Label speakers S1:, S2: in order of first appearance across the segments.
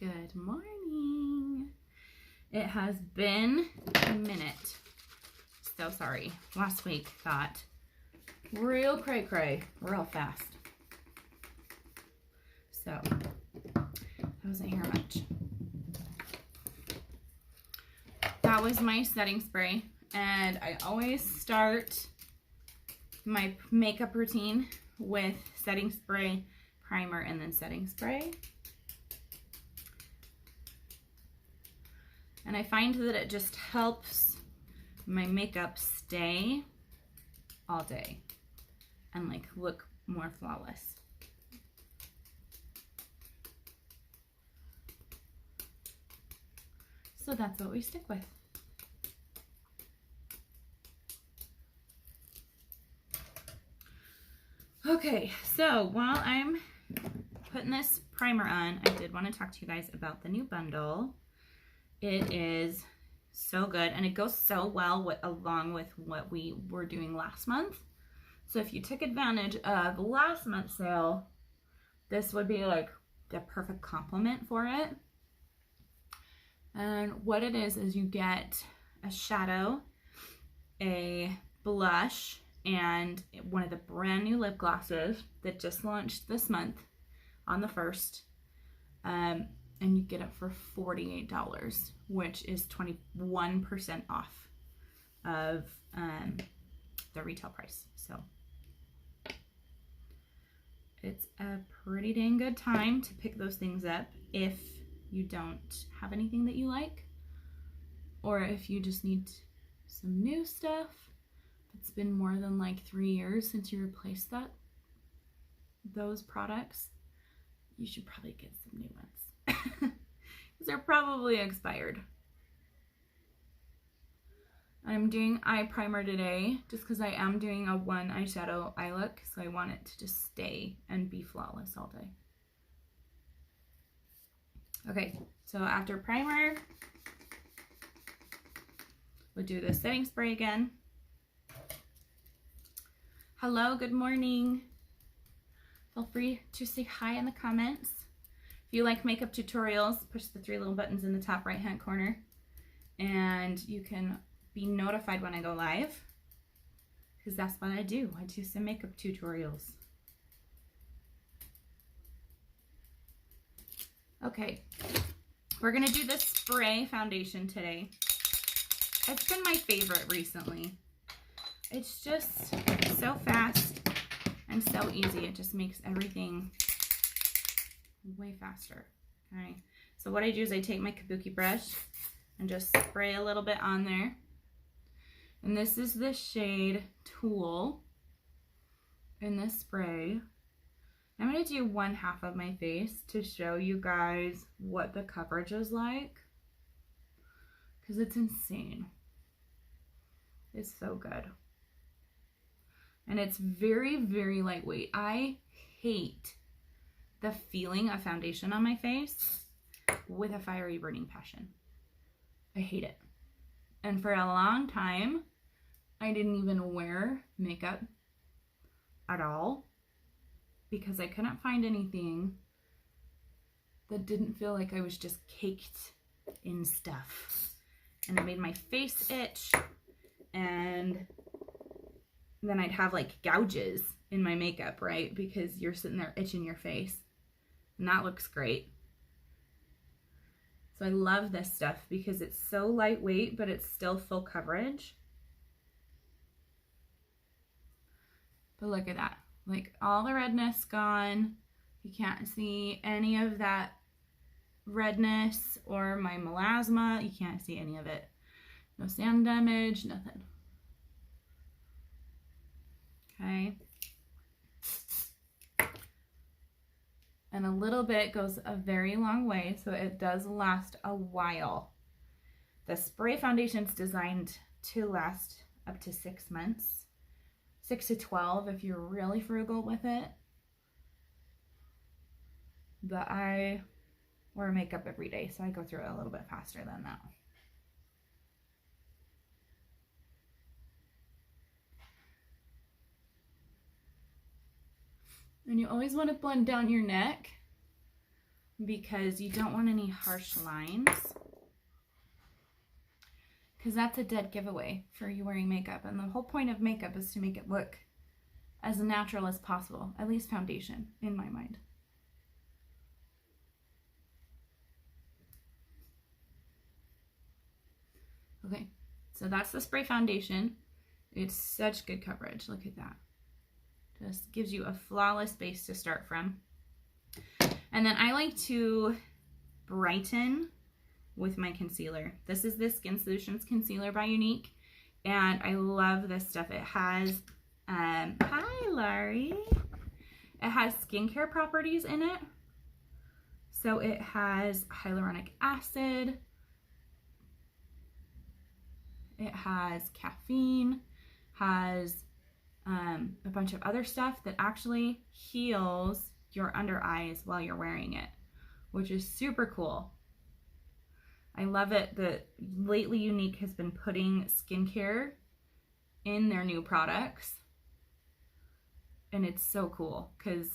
S1: Good morning. It has been a minute. So sorry. Last week got real cray-cray, real fast. So, I wasn't here much. That was my setting spray. And I always start my makeup routine with setting spray, primer, and then setting spray. And I find that it just helps my makeup stay all day and like look more flawless. So that's what we stick with. Okay, so while I'm putting this primer on, I did want to talk to you guys about the new bundle. It is so good, and it goes so well along with what we were doing last month. So if you took advantage of last month's sale, this would be like the perfect complement for it. And what it is you get a shadow, a blush, and one of the brand new lip glosses that just launched this month on the 1st. And you get it for $48, which is 21% off of the retail price. So it's a pretty dang good time to pick those things up if you don't have anything that you like, or if you just need some new stuff. It's been more than like 3 years since you replaced those products. You should probably get some new ones. Because they're probably expired. I'm doing eye primer today just because I am doing a one eyeshadow eye look, so I want it to just stay and be flawless all day. Okay, so after primer, we'll do the setting spray again. Hello, good morning. Feel free to say hi in the comments. If you like makeup tutorials, push the 3 little buttons in the top right hand corner and you can be notified when I go live, because that's what I do. I do some makeup tutorials. Okay, we're gonna do this spray foundation today. It's been my favorite recently. It's just so fast and so easy. It just makes everything way faster. Okay, so what I do is I take my kabuki brush and just spray a little bit on there. And this is the shade Tool in this spray. I'm going to do 1/2 of my face to show you guys what the coverage is like, because it's insane. It's so good. And it's very, very lightweight. I hate the feeling of foundation on my face with a fiery burning passion. I hate it. And for a long time, I didn't even wear makeup at all because I couldn't find anything that didn't feel like I was just caked in stuff. And it made my face itch, and then I'd have like gouges in my makeup, right? Because you're sitting there itching your face. And that looks great. So I love this stuff because it's so lightweight, but it's still full coverage. But look at that. Like, all the redness gone. You can't see any of that redness or my melasma. You can't see any of it. No sand damage, nothing. Okay. And a little bit goes a very long way, so it does last a while. The spray foundation is designed to last up to 6 months, 6 to 12 if you're really frugal with it. But I wear makeup every day, so I go through it a little bit faster than that. And you always want to blend down your neck because you don't want any harsh lines, because that's a dead giveaway for you wearing makeup. And the whole point of makeup is to make it look as natural as possible, at least foundation, in my mind. Okay, so that's the spray foundation. It's such good coverage. Look at that. Just gives you a flawless base to start from. And then I like to brighten with my concealer. This is the Skin Solutions Concealer by Unique, and I love this stuff. It has, hi Laurie. It has skincare properties in it. So it has hyaluronic acid. It has caffeine, has a bunch of other stuff that actually heals your under eyes while you're wearing it, which is super cool. I love it that lately Unique has been putting skincare in their new products, and it's so cool because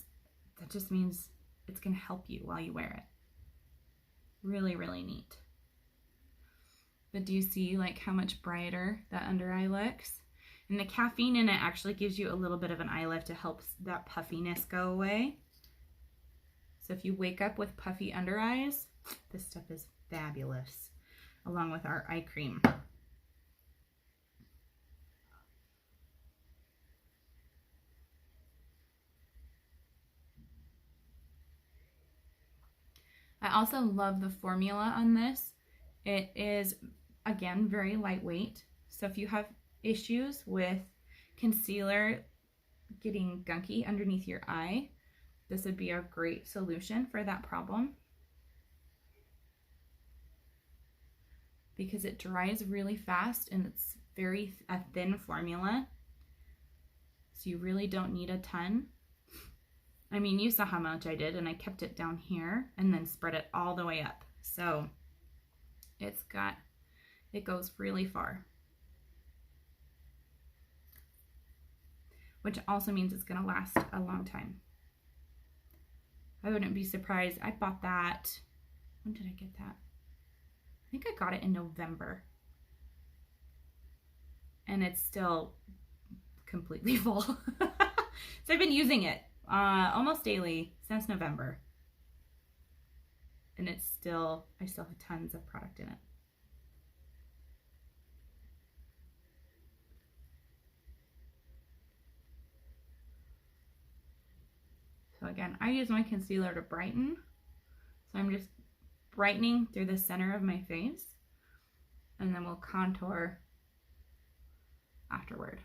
S1: that just means it's going to help you while you wear it. Really, really neat. But do you see like how much brighter that under eye looks? And the caffeine in it actually gives you a little bit of an eye lift to help that puffiness go away. So if you wake up with puffy under eyes, this stuff is fabulous, along with our eye cream. I also love the formula on this. It is, again, very lightweight. So if you have issues with concealer getting gunky underneath your eye, this would be a great solution for that problem, because it dries really fast and it's a thin formula. So you really don't need a ton. I mean, you saw how much I did, and I kept it down here and then spread it all the way up. So it goes really far. Which also means it's gonna last a long time. I wouldn't be surprised. I bought that, when did I get that? I think I got it in November. And it's still completely full. So I've been using it almost daily since November. And I still have tons of product in it. So again, I use my concealer to brighten. So I'm just brightening through the center of my face, and then we'll contour afterward.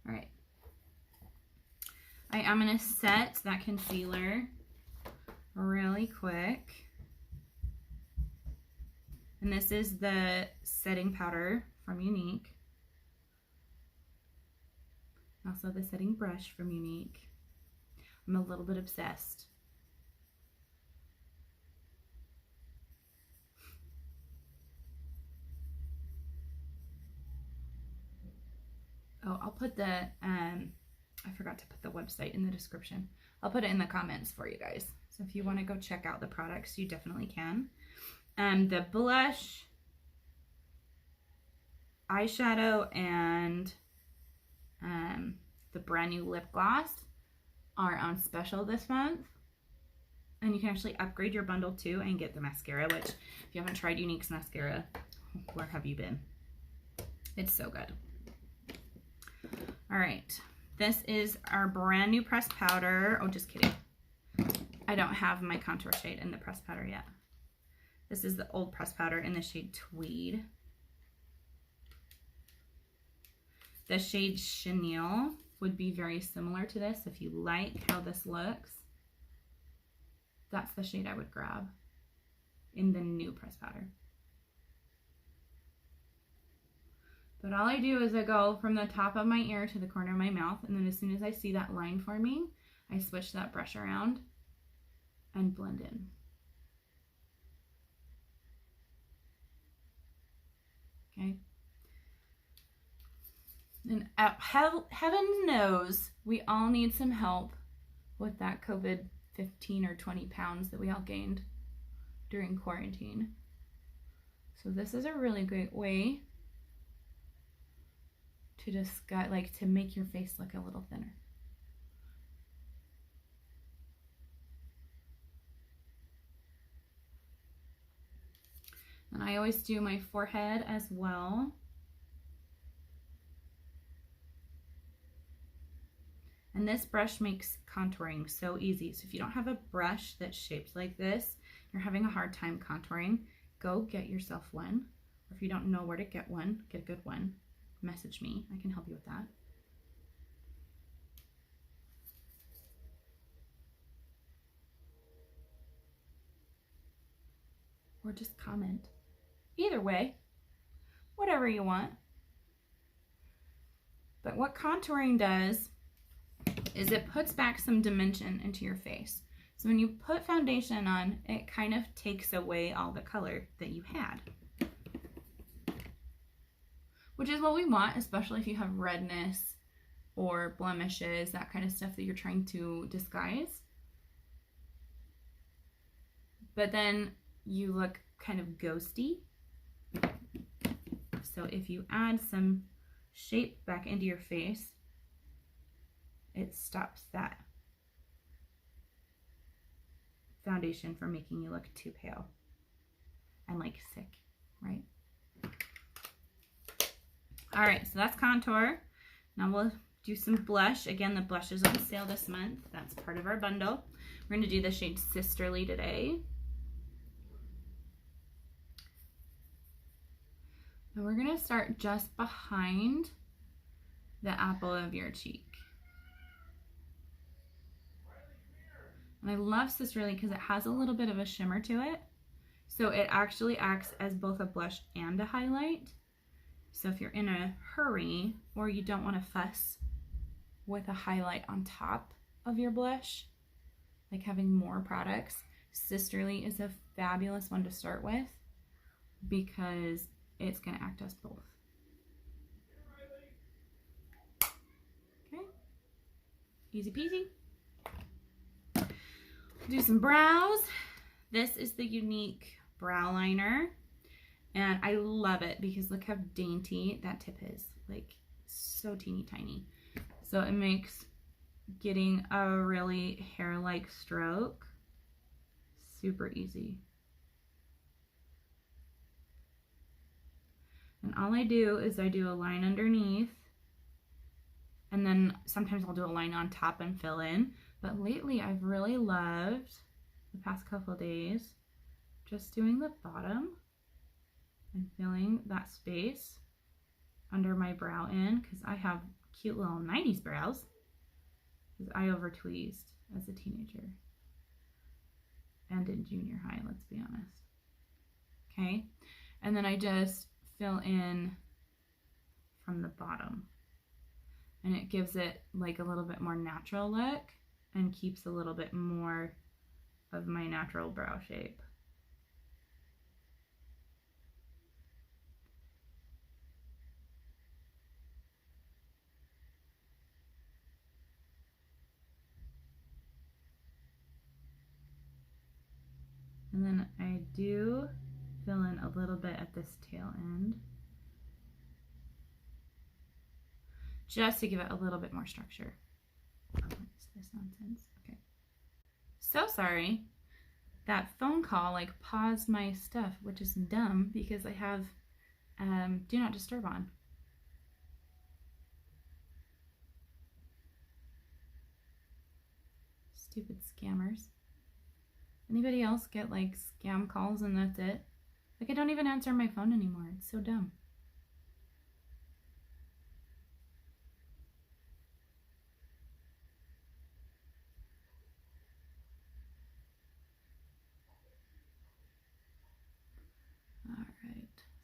S1: All right. I am going to set that concealer really quick. And this is the setting powder from Unique. Also the setting brush from Unique. I'm a little bit obsessed. Oh, I'll put the, I forgot to put the website in the description. I'll put it in the comments for you guys. So if you want to go check out the products, you definitely can. The blush, eyeshadow, and the brand new lip gloss are on special this month. And you can actually upgrade your bundle too and get the mascara, which if you haven't tried Unique's mascara, where have you been? It's so good. All right, this is our brand new pressed powder. Oh, just kidding. I don't have my contour shade in the pressed powder yet. This is the old pressed powder in the shade Tweed. The shade Chenille would be very similar to this. If you like how this looks, that's the shade I would grab in the new pressed powder. But all I do is I go from the top of my ear to the corner of my mouth, and then as soon as I see that line forming, I switch that brush around and blend in. okay? And heaven knows we all need some help with that COVID 15 or 20 pounds that we all gained during quarantine. So this is a really great way to disguise, like to make your face look a little thinner. And I always do my forehead as well. And this brush makes contouring so easy. So if you don't have a brush that's shaped like this, you're having a hard time contouring, go get yourself one. Or if you don't know where to get one, get a good one. Message me, I can help you with that. Or just comment. Either way, whatever you want. But what contouring does is it puts back some dimension into your face. So when you put foundation on, it kind of takes away all the color that you had. Which is what we want, especially if you have redness or blemishes, that kind of stuff that you're trying to disguise. But then you look kind of ghosty. So if you add some shape back into your face, it stops that foundation from making you look too pale and like sick, right? All right, so that's contour. Now we'll do some blush. Again, the blush is on sale this month. That's part of our bundle. We're gonna do the shade Sisterly today. And we're gonna start just behind the apple of your cheek. And I love Sisterly because it has a little bit of a shimmer to it. So it actually acts as both a blush and a highlight. So if you're in a hurry or you don't want to fuss with a highlight on top of your blush, like having more products, Sisterly is a fabulous one to start with because it's going to act as both. Okay, easy peasy. Do some brows. This is the Unique brow liner, and I love it because look how dainty that tip is, like so teeny tiny. So it makes getting a really hair-like stroke super easy. And all I do is I do a line underneath, and then sometimes I'll do a line on top and fill in. But lately I've really loved, the past couple of days, just doing the bottom and filling that space under my brow in, because I have cute little 90s brows, because I over-tweezed as a teenager and in junior high, let's be honest. Okay, and then I just fill in from the bottom, and it gives it like a little bit more natural look and keeps a little bit more of my natural brow shape. And then I do fill in a little bit at this tail end, just to give it a little bit more structure. What is this nonsense? Okay. So sorry. That phone call like paused my stuff, which is dumb because I have do not disturb on. Stupid scammers. Anybody else get like scam calls and that's it? Like I don't even answer my phone anymore. It's so dumb.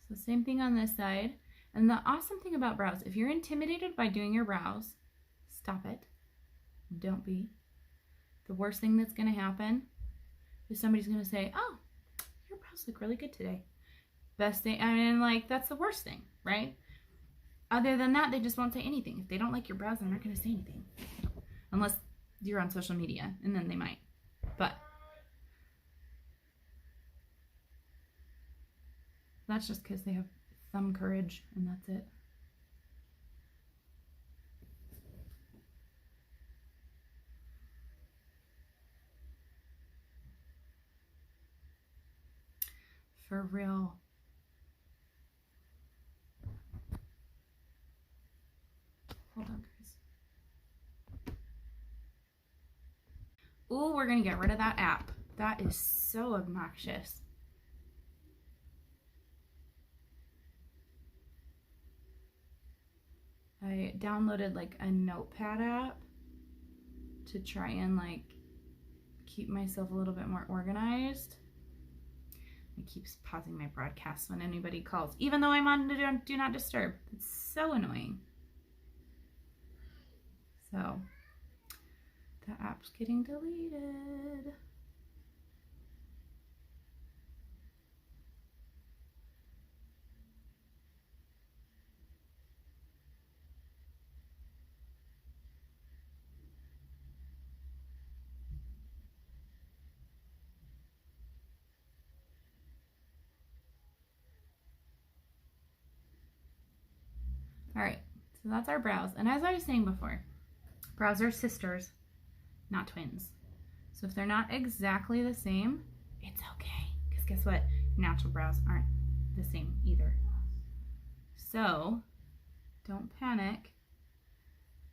S1: So same thing on this side. And the awesome thing about brows, if you're intimidated by doing your brows, stop it. Don't be. The worst thing that's going to happen is somebody's going to say, oh, your brows look really good today. Best thing, I mean, like, that's the worst thing, right? Other than that, they just won't say anything. If they don't like your brows, they're not going to say anything. Unless you're on social media, and then they might. But that's just because they have thumb courage, and that's it. For real. Hold on, guys. Ooh, we're going to get rid of that app. That is so obnoxious. I downloaded like a notepad app to try and like keep myself a little bit more organized. It keeps pausing my broadcast when anybody calls, even though I'm on do not disturb. It's so annoying. So the app's getting deleted. All right, so that's our brows. And as I was saying before, brows are sisters, not twins. So if they're not exactly the same, it's okay. Because guess what? Natural brows aren't the same either. So don't panic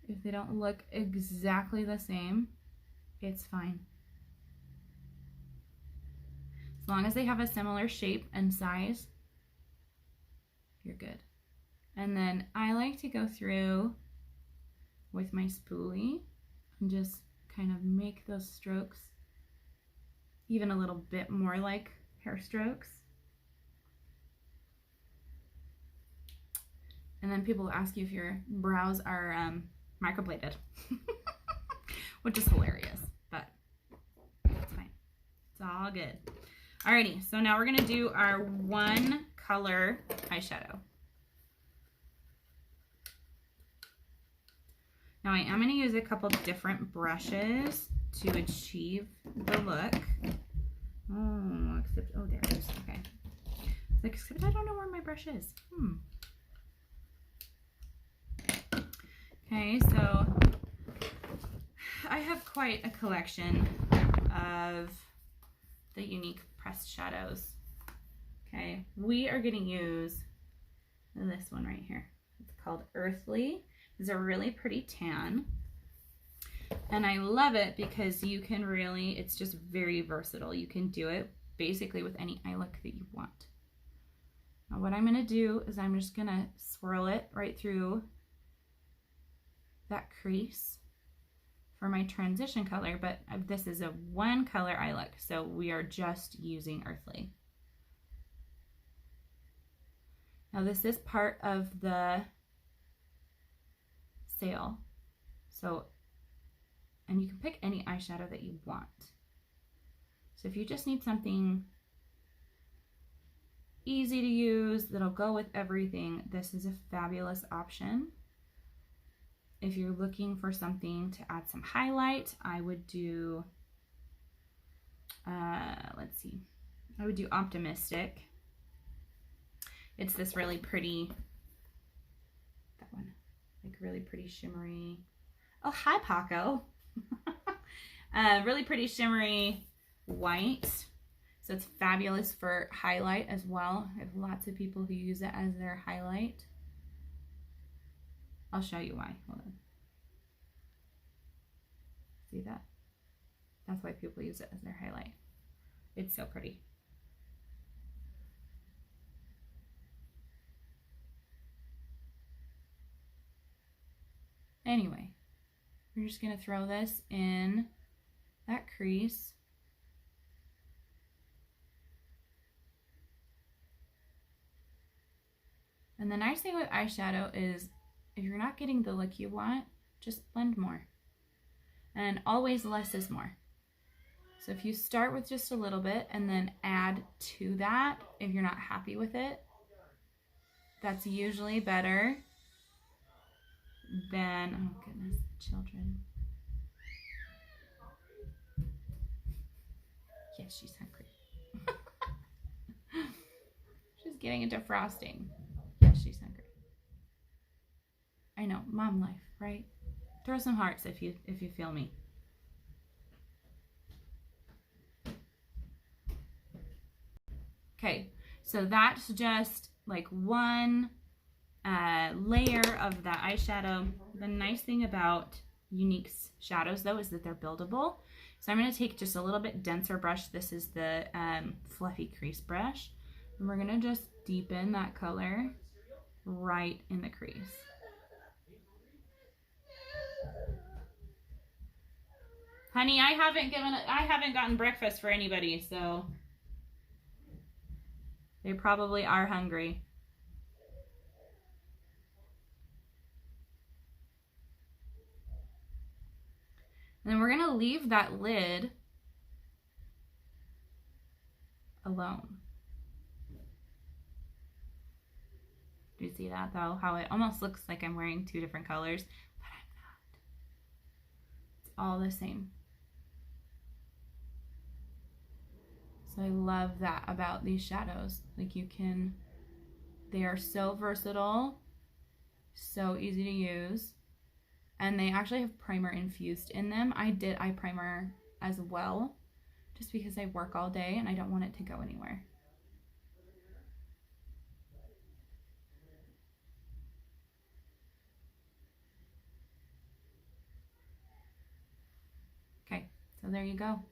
S1: if they don't look exactly the same. It's fine. As long as they have a similar shape and size, you're good. And then I like to go through with my spoolie and just kind of make those strokes even a little bit more like hair strokes. And then people will ask you if your brows are microbladed, which is hilarious, but that's fine. It's all good. Alrighty, so now we're gonna do our one color eyeshadow. Now I am going to use a couple different brushes to achieve the look. Oh, there it is. Okay. Except I don't know where my brush is. Okay, so I have quite a collection of the unique pressed shadows. Okay, we are going to use this one right here. It's called Earthly. It's a really pretty tan, and I love it because you can really, it's just very versatile. You can do it basically with any eye look that you want. Now what I'm going to do is I'm just going to swirl it right through that crease for my transition color, but this is a one color eye look, so we are just using Earthly. Now this is part of the sale, so, and you can pick any eyeshadow that you want. So if you just need something easy to use that'll go with everything, this is a fabulous option. If you're looking for something to add some highlight, I would do let's see, I would do Optimistic. It's this really pretty, that one, like really pretty shimmery. Oh, hi Paco. Really pretty shimmery white. So it's fabulous for highlight as well. I have lots of people who use it as their highlight. I'll show you why. Hold on. See that? That's why people use it as their highlight. It's so pretty. Anyway, we're just going to throw this in that crease. And the nice thing with eyeshadow is if you're not getting the look you want, just blend more. And always less is more. So if you start with just a little bit and then add to that, if you're not happy with it, that's usually better than, oh goodness, children. Yes, she's hungry. She's getting into frosting. Yes, she's hungry. I know, mom life, right? Throw some hearts if you feel me. Okay, so that's just like one layer of that eyeshadow. The nice thing about unique shadows though is that they're buildable. So I'm going to take just a little bit denser brush. This is the fluffy crease brush. And we're going to just deepen that color right in the crease. Honey, I haven't gotten breakfast for anybody, so they probably are hungry. And then we're going to leave that lid alone. Do you see that though? How it almost looks like I'm wearing two different colors, but I'm not. It's all the same. So I love that about these shadows. Like they are so versatile, so easy to use. And they actually have primer infused in them. I did eye primer as well, just because I work all day and I don't want it to go anywhere. Okay, so there you go.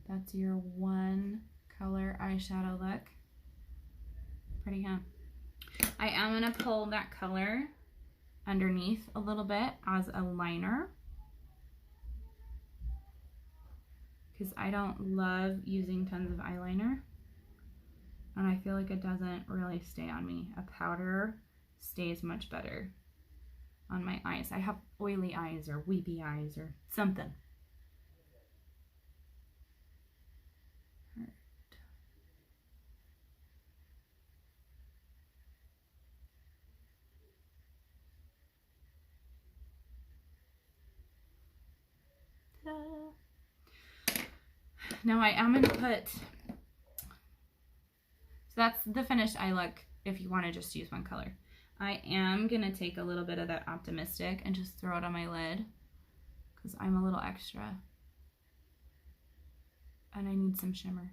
S1: That's your one color eyeshadow look. Pretty, huh? I am gonna pull that color underneath a little bit as a liner, because I don't love using tons of eyeliner and I feel like it doesn't really stay on me. A powder stays much better on my eyes. I have oily eyes or weepy eyes or something. Now I am going to put, so that's the finished eye look if you want to just use one color. I am going to take a little bit of that Optimistic and just throw it on my lid because I'm a little extra and I need some shimmer.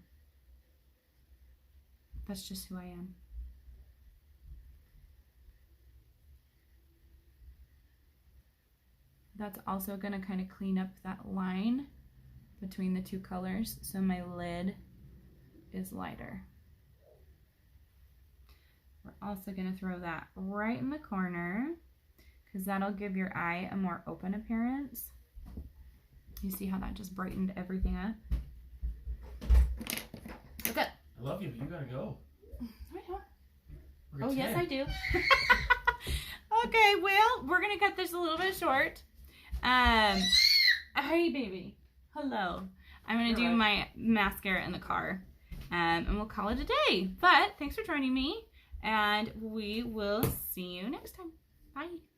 S1: That's just who I am. That's also going to kind of clean up that line between the two colors, so my lid is lighter. We're also going to throw that right in the corner because that'll give your eye a more open appearance. You see how that just brightened everything up? Look up.
S2: I love you, but you gotta go.
S1: I don't. Oh, yes, I do. Okay, well, we're going to cut this a little bit short. Hey, baby. Hello. I'm going to do my mascara in the car, and we'll call it a day. But thanks for joining me, and we will see you next time. Bye.